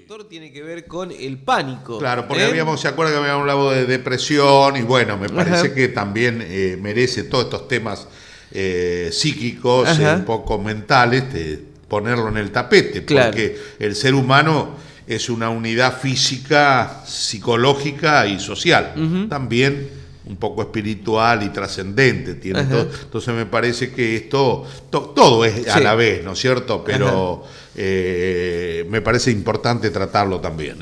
doctor, tiene que ver con el pánico. Claro, porque se acuerda que habíamos hablado de depresión y bueno, me parece que también merece todos estos temas psíquicos, un poco mentales, ponerlo en el tapete, porque el ser humano es una unidad física, psicológica y social, también un poco espiritual y trascendente tiene todo. Entonces me parece que esto todo es a la vez, ¿no es cierto? Pero me parece importante tratarlo también,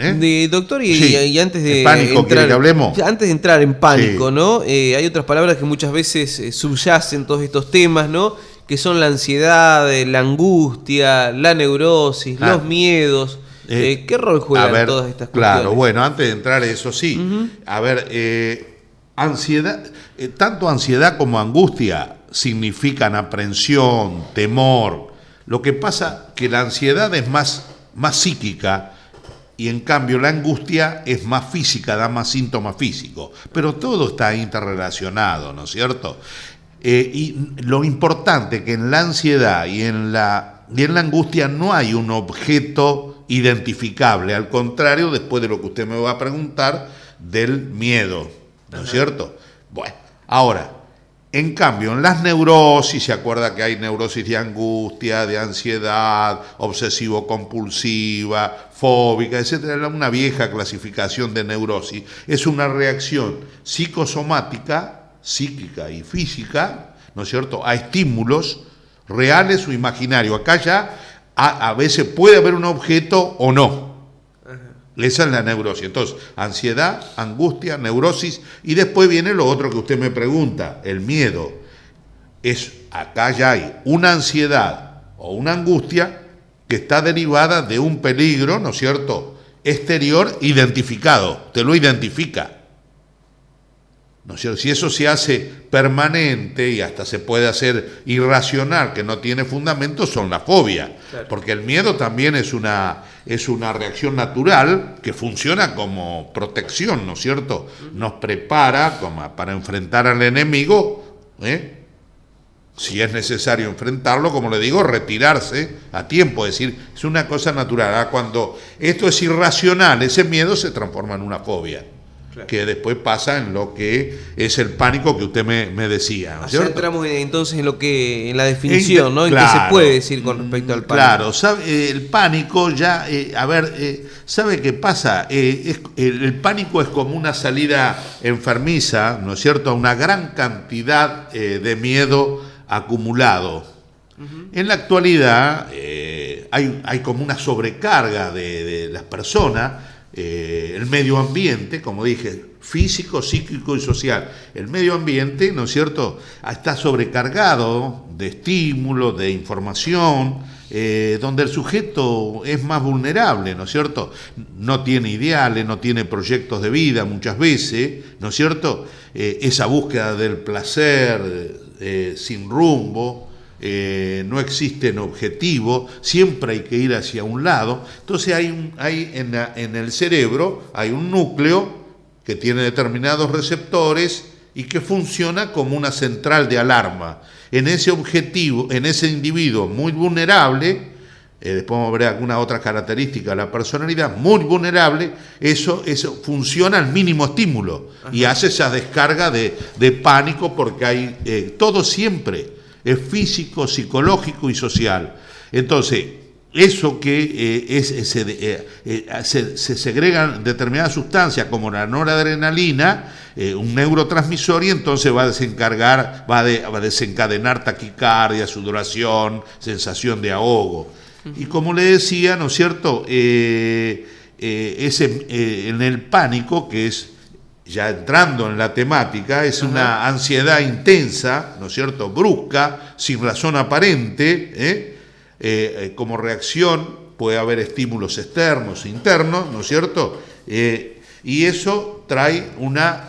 doctor, y antes de pánico, entrar, que hablemos, antes de entrar en pánico, ¿no? Hay otras palabras que muchas veces subyacen todos estos temas, ¿no? Que son la ansiedad, la angustia, la neurosis, los miedos. ¿Qué rol juegan todas estas cuestiones? Claro, bueno, antes de entrar eso sí, ansiedad, tanto ansiedad como angustia significan aprensión, temor. Lo que pasa que la ansiedad es más psíquica y en cambio la angustia es más física, da más síntomas físicos. Pero todo está interrelacionado, ¿no es cierto? Y lo importante que en la ansiedad y en la angustia no hay un objeto identificable, al contrario, después de lo que usted me va a preguntar, del miedo, ¿no es cierto? Bueno, ahora, en cambio, en las neurosis, se acuerda que hay neurosis de angustia, de ansiedad, obsesivo-compulsiva, fóbica, etcétera, una vieja clasificación de neurosis. Es una reacción psicosomática, psíquica y física, ¿no es cierto?, a estímulos reales o imaginarios. Acá ya a veces puede haber un objeto o no. Esa es la neurosis. Entonces, ansiedad, angustia, neurosis, y después viene lo otro que usted me pregunta, el miedo. Acá ya hay una ansiedad o una angustia que está derivada de un peligro, ¿no es cierto?, exterior identificado, te lo identifica. ¿No es cierto? Si eso se hace permanente y hasta se puede hacer irracional, que no tiene fundamento, son la fobia. Claro. Porque el miedo también es una reacción natural que funciona como protección, ¿no es cierto? Nos prepara para enfrentar al enemigo, si es necesario enfrentarlo, como le digo, retirarse a tiempo, es decir, es una cosa natural. Cuando esto es irracional, ese miedo se transforma en una fobia. Claro. Que después pasa en lo que es el pánico que usted me decía, ¿no es cierto? Entramos entonces en en la definición, ¿no? Claro, en qué se puede decir con respecto al pánico. Claro, el pánico ya, ¿sabe qué pasa? El pánico es como una salida enfermiza, ¿no es cierto?, a una gran cantidad de miedo acumulado. En la actualidad hay como una sobrecarga de las personas. El medio ambiente, como dije, físico, psíquico y social. El medio ambiente, ¿no es cierto?, está sobrecargado de estímulos, de información, donde el sujeto es más vulnerable, ¿no es cierto? No tiene ideales, no tiene proyectos de vida muchas veces, ¿no es cierto? Esa búsqueda del placer sin rumbo. No existen objetivos, siempre hay que ir hacia un lado. Entonces hay en el cerebro hay un núcleo que tiene determinados receptores y que funciona como una central de alarma. En ese individuo muy vulnerable, después vamos a ver alguna otra característica de la personalidad, muy vulnerable, eso funciona al mínimo estímulo. Ajá. Y hace esa descarga de pánico porque hay todo siempre. Es físico, psicológico y social. Entonces, eso que se segregan determinadas sustancias como la noradrenalina, un neurotransmisor, y entonces va a desencadenar taquicardia, sudoración, sensación de ahogo. Y como le decía, ¿no es cierto?, en el pánico, que es, ya entrando en la temática, es una ansiedad intensa, ¿no es cierto?, brusca, sin razón aparente, como reacción puede haber estímulos externos e internos, ¿no es cierto?, y eso trae una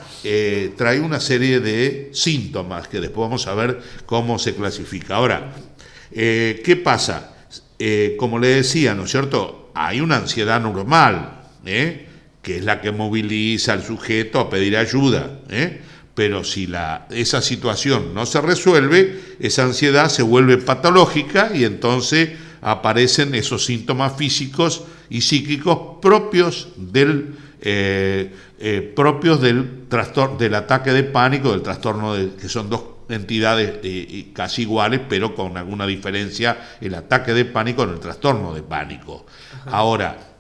serie de síntomas que después vamos a ver cómo se clasifica. Ahora, ¿qué pasa? Como le decía, ¿no es cierto?, hay una ansiedad normal, que es la que moviliza al sujeto a pedir ayuda, pero si esa situación no se resuelve, esa ansiedad se vuelve patológica y entonces aparecen esos síntomas físicos y psíquicos propios del trastorno, del ataque de pánico, del trastorno que son dos entidades casi iguales, pero con alguna diferencia, el ataque de pánico en el trastorno de pánico. Ajá. Ahora,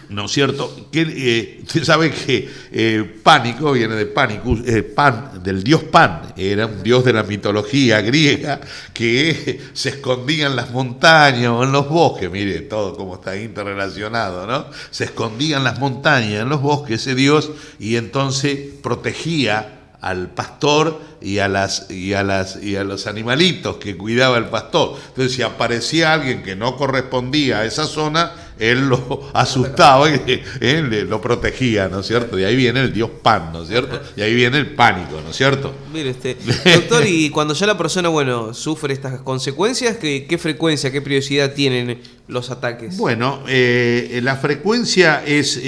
¿no es cierto? Usted sabe que pánico viene de Panicus, Pan, del dios Pan, era un dios de la mitología griega que se escondía en las montañas o en los bosques, mire todo cómo está interrelacionado, ¿no? Se escondía en las montañas, en los bosques ese dios, y entonces protegía al pastor y a los animalitos que cuidaba el pastor. Entonces, si aparecía alguien que no correspondía a esa zona, él lo asustaba y lo protegía, ¿no es cierto? Y ahí viene el dios Pan, ¿no es cierto? Y ahí viene el pánico, ¿no es cierto? Mire, doctor, y cuando ya la persona, sufre estas consecuencias, ¿qué frecuencia, qué periodicidad tienen los ataques? Bueno, la frecuencia es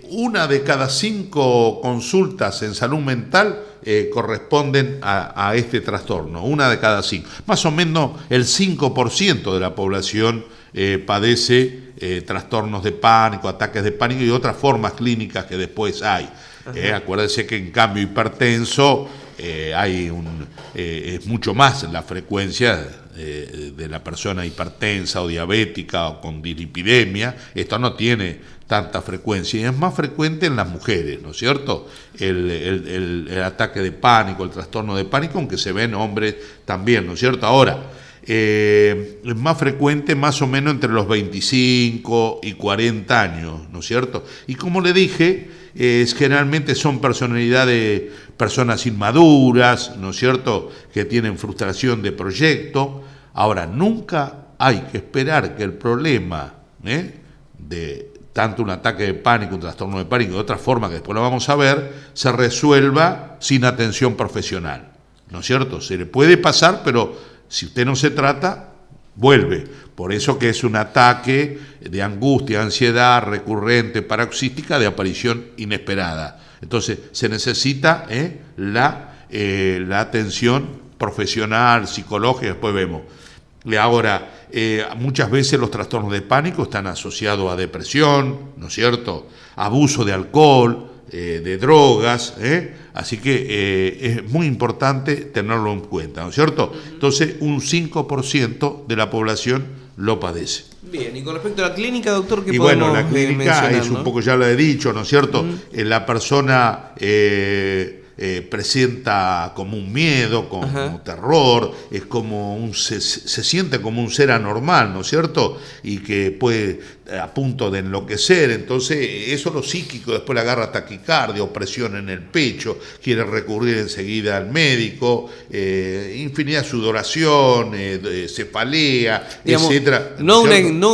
1 de cada 5 consultas en salud mental corresponden a este trastorno, 1 de cada 5. Más o menos el 5% de la población padece trastornos de pánico, ataques de pánico y otras formas clínicas que después hay. Acuérdense que en cambio hipertenso es mucho más la frecuencia de la persona hipertensa o diabética o con dislipidemia. Esto no tiene tanta frecuencia y es más frecuente en las mujeres, ¿no es cierto? El ataque de pánico, el trastorno de pánico, aunque se ve en hombres también, ¿no es cierto? Ahora, es más frecuente más o menos entre los 25 y 40 años, ¿no es cierto? Y como le dije, generalmente son personas inmaduras, ¿no es cierto?, que tienen frustración de proyecto. Ahora, nunca hay que esperar que el problema de tanto un ataque de pánico, un trastorno de pánico, de otra forma que después lo vamos a ver, se resuelva sin atención profesional, ¿no es cierto? Se le puede pasar, pero si usted no se trata, vuelve. Por eso que es un ataque de angustia, ansiedad recurrente, paroxística, de aparición inesperada. Entonces, se necesita la atención profesional, psicológica, después vemos. Ahora, muchas veces los trastornos de pánico están asociados a depresión, ¿no es cierto?, abuso de alcohol, de drogas, así que es muy importante tenerlo en cuenta, ¿no es cierto? Entonces, un 5% de la población lo padece. Bien, y con respecto a la clínica, doctor, ¿qué y podemos bueno, la clínica es un poco, ya lo he dicho, ¿no es cierto? La persona presenta como un miedo, como un terror, es como se siente como un ser anormal, ¿no es cierto? Y que puede a punto de enloquecer. Entonces eso lo psíquico después le agarra taquicardia, opresión en el pecho, quiere recurrir enseguida al médico, infinidad de sudoración, cefalea, digamos, etcétera. No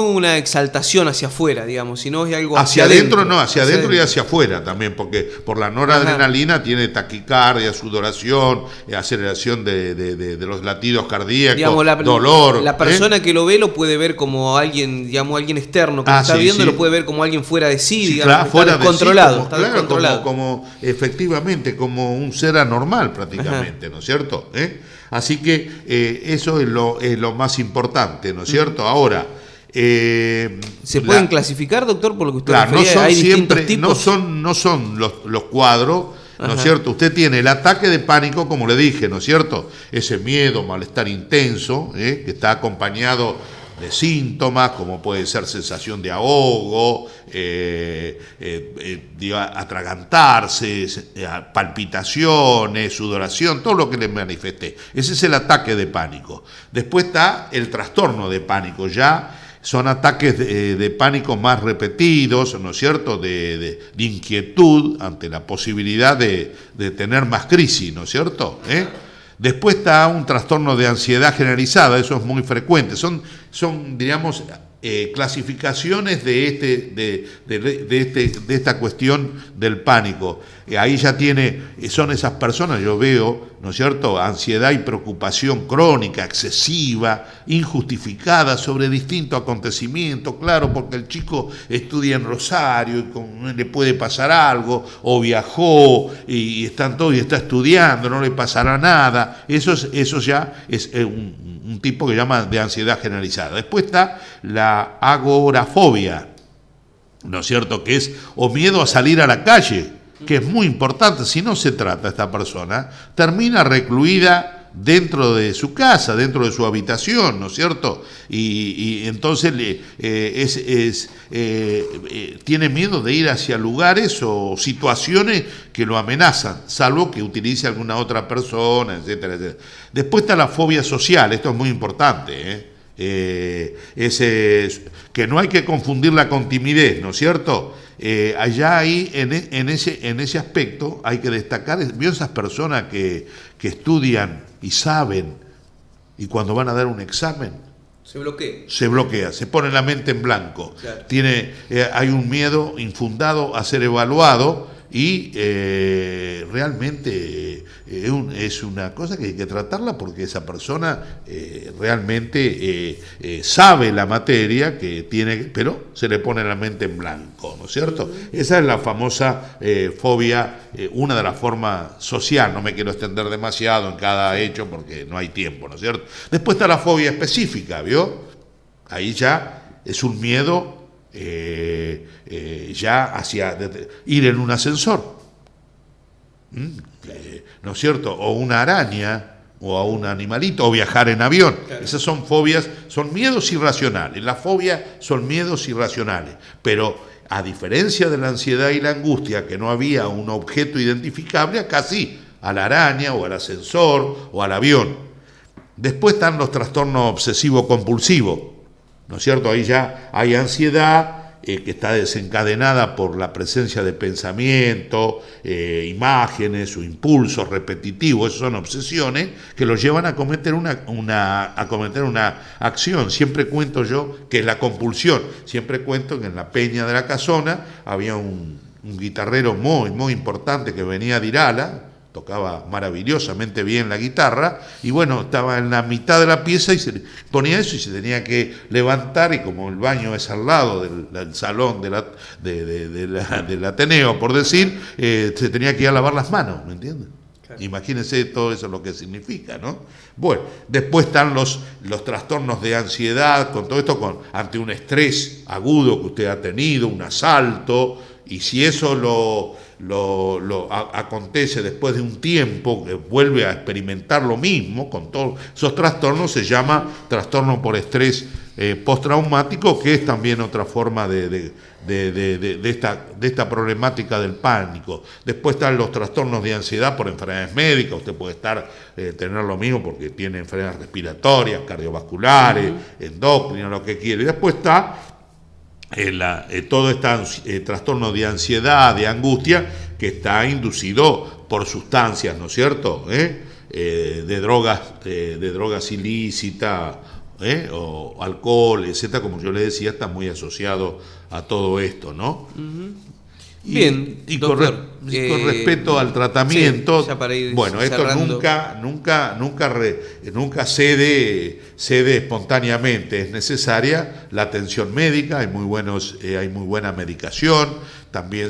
una exaltación hacia afuera, digamos, sino es algo hacia adentro. No, hacia adentro y hacia afuera también, porque por la noradrenalina tiene taquicardia, sudoración, aceleración de los latidos cardíacos, digamos, dolor. La persona que lo ve lo puede ver como alguien, digamos, alguien externo que está viendo, lo puede ver como alguien fuera de sí, digamos, claro, fuera descontrolado. De sí, descontrolado. Como efectivamente, como un ser anormal prácticamente, ¿no es cierto? Así que eso es lo más importante, ¿no es cierto? Ahora, ¿se pueden clasificar, doctor, por lo que usted refería? No son hay distintos tipos. No son los cuadros, ¿no es cierto? Usted tiene el ataque de pánico, como le dije, ¿no es cierto? Ese miedo, malestar intenso, que está acompañado de síntomas, como puede ser sensación de ahogo, atragantarse, palpitaciones, sudoración, todo lo que les manifesté. Ese es el ataque de pánico. Después está el trastorno de pánico, ya son ataques de pánico más repetidos, ¿no es cierto?, de inquietud ante la posibilidad de tener más crisis, ¿no es cierto?, Después está un trastorno de ansiedad generalizada, eso es muy frecuente. Son digamos, clasificaciones de esta cuestión del pánico. Ahí ya son esas personas, yo veo, ¿no es cierto?, ansiedad y preocupación crónica, excesiva, injustificada sobre distintos acontecimientos, claro, porque el chico estudia en Rosario y le puede pasar algo, o viajó y está estudiando, no le pasará nada. Eso ya es un tipo que llama de ansiedad generalizada. Después está la agorafobia, ¿no es cierto? Que es o miedo a salir a la calle, que es muy importante. Si no se trata esta persona, termina recluida dentro de su casa, dentro de su habitación, ¿no es cierto? Y entonces tiene miedo de ir hacia lugares o situaciones que lo amenazan, salvo que utilice alguna otra persona, etcétera, etcétera. Después está la fobia social, esto es muy importante, que no hay que confundirla con timidez, ¿no es cierto? Allá ahí, en ese aspecto, hay que destacar, vio esas personas que estudian y saben, y cuando van a dar un examen, se bloquea, se pone la mente en blanco. Claro. Hay un miedo infundado a ser evaluado y realmente es una cosa que hay que tratarla porque esa persona realmente sabe la materia que tiene, pero se le pone la mente en blanco, ¿no es cierto? Esa es la famosa fobia, una de las formas social. No me quiero extender demasiado en cada hecho porque no hay tiempo, ¿no es cierto? Después está la fobia específica, ¿vio? Ahí ya es un miedo ya hacia ir en un ascensor, ¿no es cierto? O una araña, o a un animalito, o viajar en avión. Claro. Esas son fobias, son miedos irracionales. Las fobias son miedos irracionales, pero a diferencia de la ansiedad y la angustia, que no había un objeto identificable, acá sí, a la araña, o al ascensor, o al avión. Después están los trastornos obsesivo-compulsivos, ¿no es cierto? Ahí ya hay ansiedad que está desencadenada por la presencia de pensamientos, imágenes o impulsos repetitivos. Esas son obsesiones que los llevan a cometer una acción. Siempre cuento yo que es la compulsión. Siempre cuento que en la Peña de la Casona había un guitarrero muy, muy importante que venía de Irala, tocaba maravillosamente bien la guitarra, y bueno, estaba en la mitad de la pieza y se ponía eso y se tenía que levantar, y como el baño es al lado del salón del Ateneo, por decir, se tenía que ir a lavar las manos, ¿me entiendes? Claro. Imagínense todo eso lo que significa, ¿no? Bueno, después están los trastornos de ansiedad, con todo esto, ante un estrés agudo que usted ha tenido, un asalto, y si eso acontece después de un tiempo, que vuelve a experimentar lo mismo con todos esos trastornos, se llama trastorno por estrés postraumático, que es también otra forma de esta problemática del pánico. Después están los trastornos de ansiedad por enfermedades médicas. Usted puede tener lo mismo porque tiene enfermedades respiratorias, cardiovasculares, endocrinas, lo que quiere. Y después está todo este trastorno de ansiedad, de angustia, que está inducido por sustancias, ¿no es cierto? De drogas ilícitas, o alcohol, etcétera, como yo le decía, está muy asociado a todo esto, ¿no? Bien, y con respecto al tratamiento, sí, bueno, cerrando. Esto nunca cede espontáneamente. Es necesaria la atención médica, hay muy buena medicación. También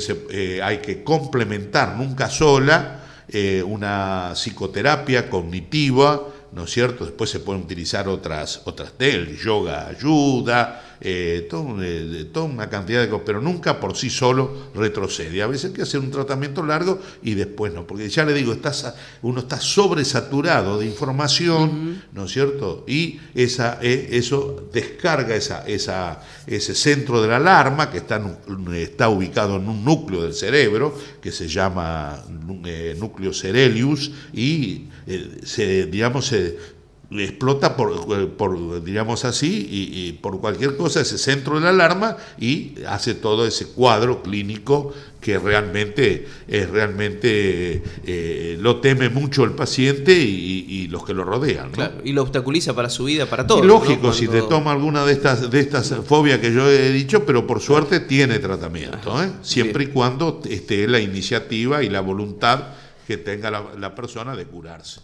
hay que complementar, nunca sola, una psicoterapia cognitiva, ¿no es cierto? Después se pueden utilizar otras el yoga ayuda, toda una cantidad de cosas, pero nunca por sí solo retrocede. A veces hay que hacer un tratamiento largo y después no, porque ya le digo, uno está sobresaturado de información, ¿no es cierto? Y eso descarga ese centro de la alarma que está ubicado en un núcleo del cerebro que se llama núcleo Cerelius, y se explota por digamos así, y por cualquier cosa ese centro de la alarma, y hace todo ese cuadro clínico que realmente lo teme mucho el paciente y los que lo rodean, ¿no? Claro, y lo obstaculiza para su vida, para todo. Y lógico, ¿no? Si te toma alguna de estas fobias que yo he dicho, pero por suerte tiene tratamiento, siempre y cuando esté la iniciativa y la voluntad que tenga la persona de curarse.